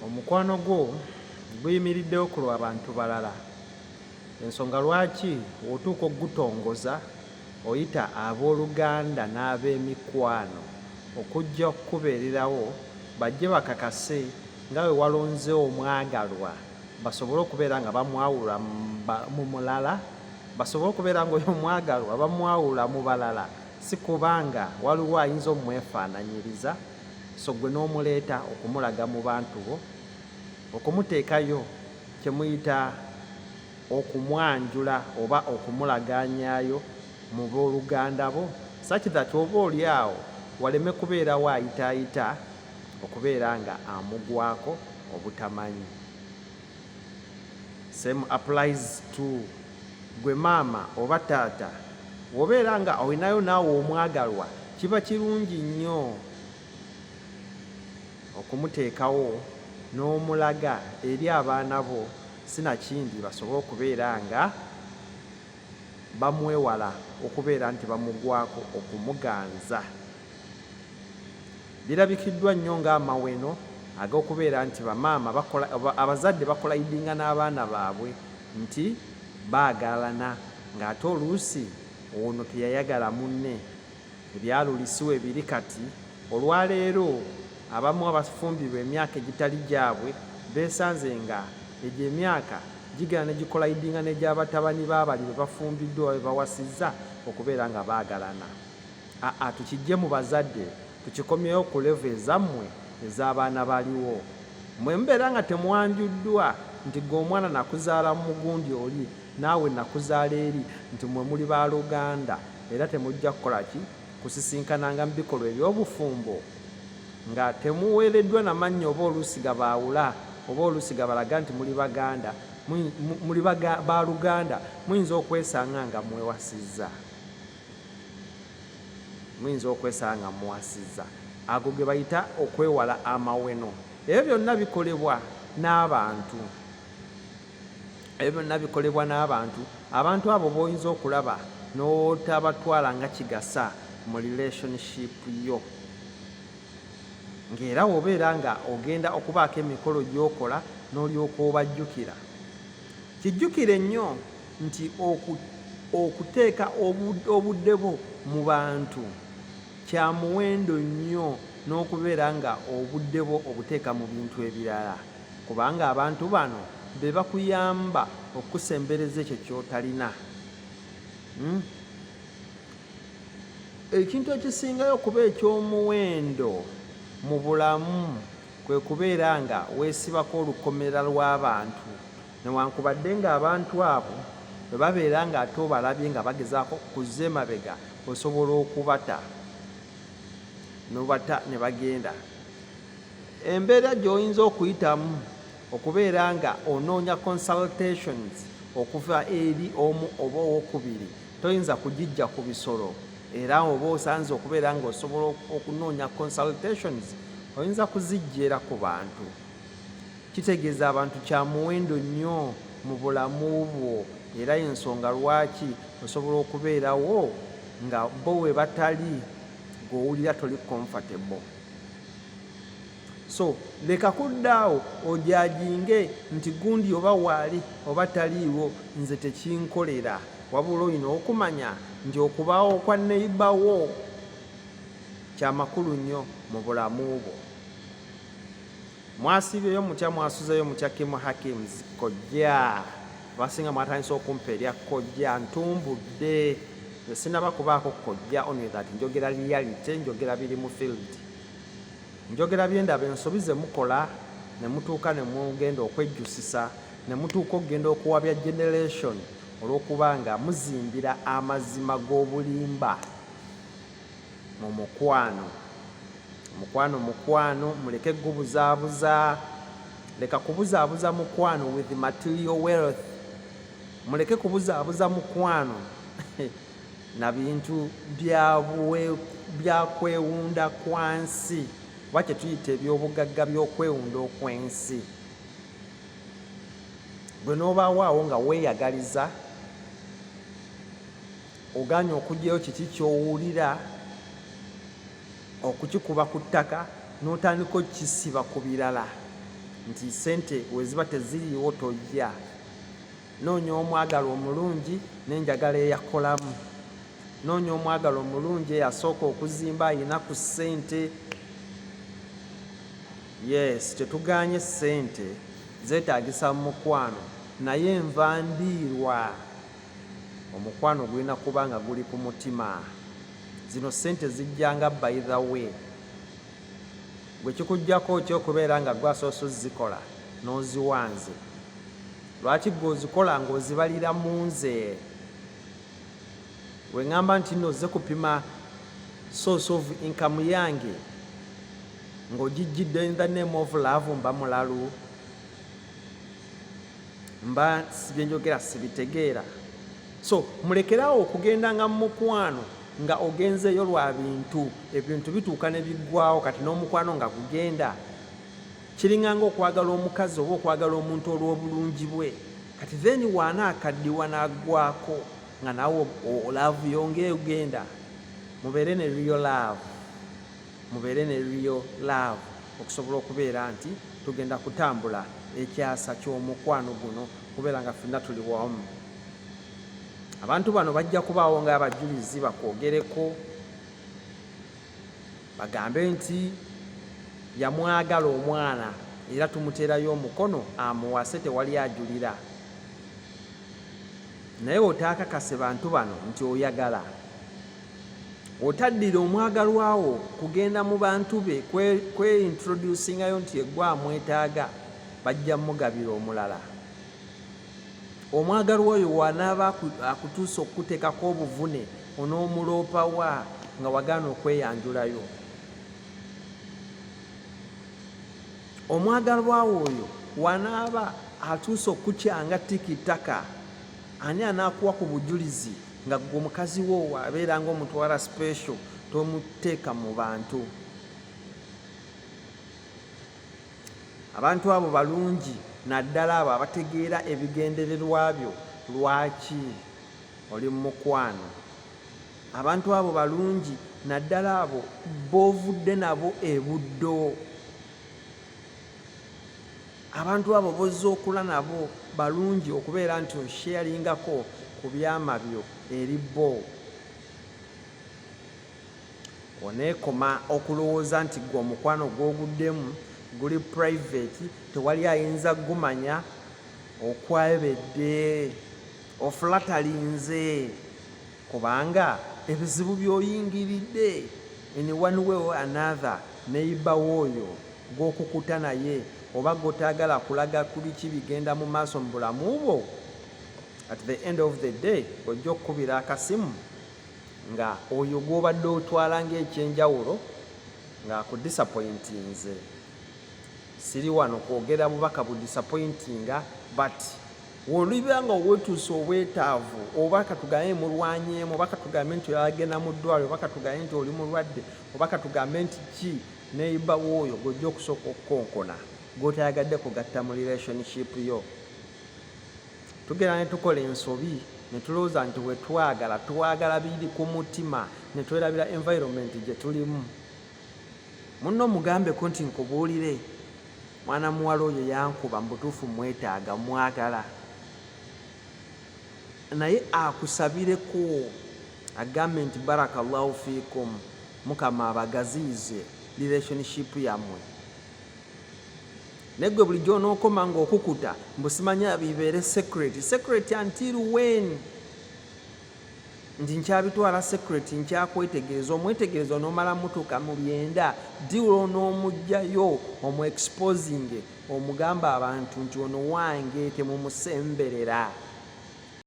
omukwano gwo guyimiriddewo ku lw'abantu balala. Ensonga lwaki otuuka okugutongoza oyita abooluganda n'ab'emikwano okujja okukubeererawo bajje bakakase nga bwe walonzeewo omwagalwa basobole okubeera nga bamwawula mu mulala, basobole okubeera nga oyo omwagalwa bamwawula mu balala, si kubanga waliwo ayinza omwefaananyiriza so gwe n'omuleeta okumulaga mu bantu bo, okumuteekayo kye muyita okumwanjula oba okumulaganyaayo mu booluganda bo, such that oba oli awo waleme kubeerawo ayitaayita okubeera nga amugwako obutamanyi. Same applies to gwe maama oba taata, wobeera nga olinayo naawe omwagalwa, kiba kirungi nnyo okumuteekawo n'omulaga eri abaana bo, sinakindi basobole okubeera nga bamwewala okubeera nti bamugwako okumuganza. Birabikiddwa nnyo ng'amaweno ag'okubeera nti bamaama abazadde bakolayidinga n'abaana baabwe nti baagalana, ng'ate oluusi ono teyayagala munne. Ebyalulisiwe biri kati. Olwaleero abamu abafumbirwa emyaka egitali gyabwe beesanze nga egyo emyaka gigenda ne gikolayidinga n'egy'abatabani baabali be bafumbiddwa be bawasizza okubeera nga baagalana. Tukijje mu bazadde tukikomyewo ku levo ezammwe ez'abaana baliwo. Mwe mubeera nga temwanjuddwa nti gwe omwana nakuzaala mu mugundi oli naawe nakuzaala eri nti mwe muli baaluganda era temujja kukola ki kusisinkananga mu bikolwa eby'obufumbo, nga temuweereddwa namannya oba oluusi gabaawula oba oluusi gabalaga nti muli baganda muli baaluganda, muyinza okwesanga nga mwewasizza, muyinza okwesanga nga muwasizza. Ago ge bayita okwewala amaweno. Ebyo byonna bikolebwa n'abantu, ebyo byonna bikolebwa n'abantu. Abantu abo b'oyinza okulaba n'otabatwala nga kigasa mu relationship yo, ng'era wobeera nga ogenda okubaako emikolo gy'okola n'olyoka obajjukira. Kijjukire nnyo nti okuteeka obudde bwo mu bantu kya muwendo nnyo n'okubeera nga obudde bwo obuteeka mu bintu ebirala, kubanga abantu bano be bakuyamba okusembereza ekyo ky'otalina. Ekintu ekisingayo okuba eky'omuwendo mu bulamu kwe kubeera nga weesibako olukomera lw'abantu, newankubadde ng'abantu abo bwe babeera nga ate obalabye nga bagezaako kuzza emabega osobola okubata nobata ne bagenda. Embeera gy'oyinza okuyitamu okubeera nga onoonya consultations okuva eri omu oba owokubiri, toyinza kugijja ku bisolo, era oba osanze okubeera nga osobola okunoonya consultations oyinza kuzijjeera ku bantu. Kitegeeza abantu kya muwendo nnyo mu bulamu bwo, era y'ensonga lwaki osobola okubeerawo nga bo we batali ng'owulira toli comfortable. So leka kuddaawo ojajinge nti gundi oba waali oba taliiwo nze tekinkolera, wabula olina okumanya nti okubaawo kwa neighbour kya makulu nnyo mu bulamu bwo. Mwasiibyeyo mutya, mwasuzeyo mutya Kim Hakims kojja basinga mwatandisa okumpa erya kojja ntumbudde. Sinaba kubaako kojja only that njogera reality, njogera biri mu field, njogera byendaba ensobi ze mukola ne mutuuka ne mugenda okwejjusisa ne mutuuka okugenda okuwabya generation olw'okuba nga muzimbira amazima g'obulimba mu mukwano. Mukwano muleke gubuzaabuza, leka kubuzaabuza mukwano with material wealth, muleke kubuzaabuza mukwano na bintu byakwewunda kwansi, oba kye tuyita eby'obugagga by'okwewunda okwensi. Gwe n'obaawo awo nga weeyagaliza, oganye okugyayo kiki ky'owulira okukikuba ku ttaka n'otandika okukisiba ku birala, nti sente weziba teziriiwo tojja. Noonya omwagala omulungi n'enjagala eyakolamu. Noonya omwagala omulungi eyasooka okuzimba ayina ku ssente. Yes, tetuganye ssente zeetaagisa mu mukwano, naye enva ndiirwa omukwano gulina kuba nga guli ku mutima. Zino ssente zijjanga by the way. Gwe kikujjako ekyokubeera nga gwasoose ozikola n'oziwanze. Lwaki gwe ozikola ng'ozibalira mu nze? We ŋŋamba nti nno ozze kupima source of income yange ng'ogijjidde in the name of love, mba mulalu, mba byenjogera sibitegeera. So mulekerawo okugendanga mu mukwano nga ogenzeeyo lwa bintu, ebintu bituuka ne biggwawo, kati n'omukwano nga gugenda. Kiringanga okwagala omukazi oba okwagala omuntu olw'obulungi bwe, kati then waanaakaddiwa n'aggwako nga nawe laavu yongera ogenda. Mubeere ne real love, mubeere ne real love okusobola okubeera nti tugenda kutambula ekyasa ky'omukwano guno kubeera nga ffenna tuli wamu. Abantu bano bajja kubaawo ng'abajulizi bakwogereko bagambe nti yamwagala omwana era tumuteerayo omukono amuwase tewali ajulira. Naye otaakakase bantu bano nti oyagala, otaddira omwagalwawo kugenda mu bantu be kweintroducingayo nti eggwa amwetaaga, bajja mugabira omulala. Omwagalwa oyo wanaaba akutuusa okuteekako obuvune onoomuloopawa nga wagaana okweyanjulayo. Omwagalwa oyo wanaaba atuusa okukyanga tikitaka, ani anaakuwa ku bujulizi nga gwe mukazi wo wabeera ng'omutwala special tomuteeka mu bantu. Abantu abo balungi naddala abo abategeera ebigendererwa byo lwaki oli mu mukwano. Abantu abo balungi naddala abo b'ovudde nabo ebuddo. Abantu abo bozza okula nabo balungi okubeera nti osharingako ku byama byo eri bo. Oneekoma okulowooza nti gwe omukwano gw'oguddemu guli private, tewali ayinza gumanya, okwebedde, ofulatalinze, kubanga ebizibu by'oyingiridde in one way or another neighbor w'oyo gw'okukuta naye oba gw'otaagala kulaga ku biki bigenda mu maaso mu bulamu bwo. At the end of the day ojja okukubira akasimu nga oyo gw'obadde otwala ng'ekyenjawulo ng'akudisappointinze. Siri wano kwogera bubaka budisappointinga, but woliba nga weetuuse obwetaavu oba katugambe mulwanyeemu oba katugambe nti agenda mu ddwaliro oba katugambe nti oli mulwadde oba katugambe nti ki, neighbor w'oyo gw'ojja okusooka okukonkona gw'otayagadde kugatta mu relationship yo. Tugera ne tukola ensobi ne tulowooza nti we twagala biri ku mutima ne twerabira environment gye tulimu. Munno mugambeko nti nkubuulire, mwana muwala oyo yankuba mu butuufu mwetaaga mwagala, naye akusabireko agambe nti barakallahu fiikum, Mukama abagaziize relationship yammwe. Negwe bulijjo onookoma ng'okukuta mbusimanya bibeere secret until when? Nti nkyabitwala secret, nkyakwetegereza, omwetegereza onoomala mutuuka mu byenda diwulo n'omugjayo omu exposing omugamba abantu nti ono wange temumusemberera.